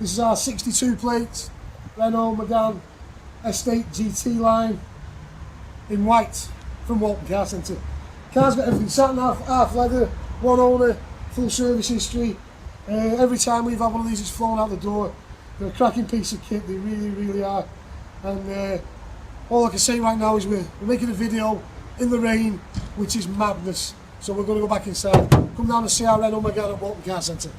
This is our 62 plate Renault Megane Estate GT line in white from Walton Car Centre. Car's got everything, sat in half leather, one owner, full service history. Every time we've had one of these, it's flown out the door. They're a cracking piece of kit, they really are. And all I can say right now is we're making a video in the rain, which is madness. So we're going to go back inside. Come down and see our Renault Megane at Walton Car Centre.